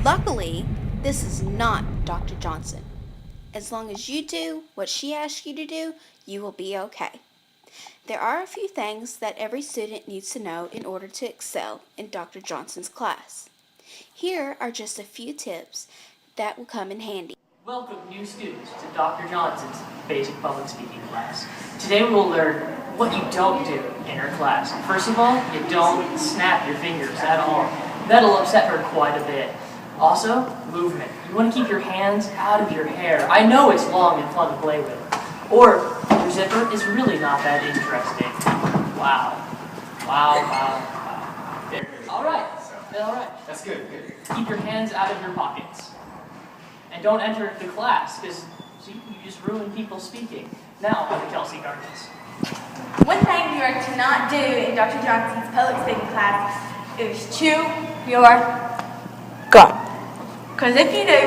Luckily, this is not Dr. Johnson. As long as you do what she asks you to do, you will be okay. There are a few things that every student needs to know in order to excel in Dr. Johnson's class. Here are just a few tips that will come in handy. Welcome new students to Dr. Johnson's Basic Public Speaking class. Today we will learn what you don't do in her class. First of all, you don't snap your fingers at all. That'll upset her quite a bit. Also, movement. You want to keep your hands out of your hair. I know it's long and fun to play with. Or, your zipper is really not that interesting. Wow. Alright. That's good. Keep your hands out of your pockets. And don't enter the class, because you just ruin people speaking. Now, on to Kelcie Gargus. One thing you are to not do in Dr. Johnson's public speaking class is chew your gum. Because if you do,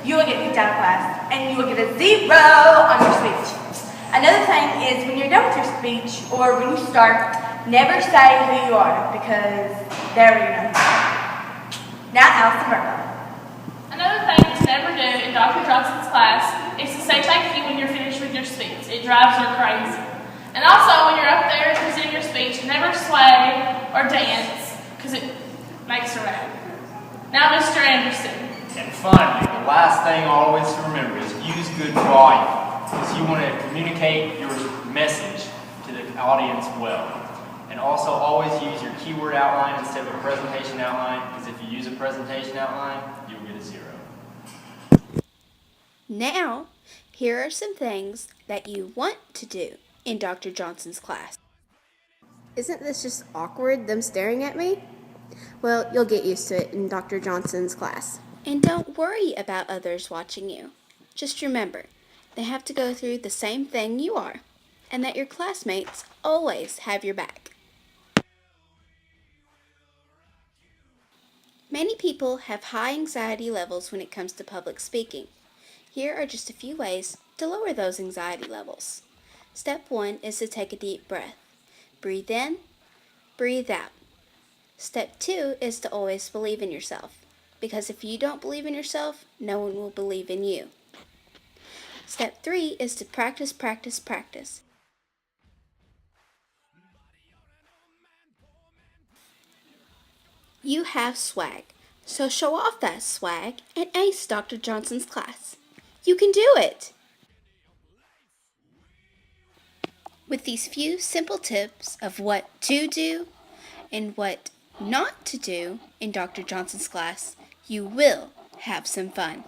you will get kicked out of class, and you will get a 0 on your speech. Another thing is when you're done with your speech, or when you start, never say who you are, because there you know. Now, Alison Burpo. Another thing to never do in Dr. Johnson's class is to say thank you when you're finished with your speech. It drives her crazy. And also, when you're up there presenting your speech, never sway or dance, because it makes her mad. Now, Mr. Anderson. And finally, the last thing always to remember is use good volume, because you want to communicate your message to the audience well. And also always use your keyword outline instead of a presentation outline, because if you use a presentation outline, you'll get a 0. Now, here are some things that you want to do in Dr. Johnson's class. Isn't this just awkward, them staring at me? Well, you'll get used to it in Dr. Johnson's class. And don't worry about others watching you. Just remember, they have to go through the same thing you are, and that your classmates always have your back. Many people have high anxiety levels when it comes to public speaking. Here are just a few ways to lower those anxiety levels. Step 1 is to take a deep breath. Breathe in, breathe out. Step 2 is to always believe in yourself, because if you don't believe in yourself, no one will believe in you. Step 3 is to practice. You have swag, so show off that swag and ace Dr. Johnson's class. You can do it! With these few simple tips of what to do and what not to do in Dr. Johnson's class, you will have some fun.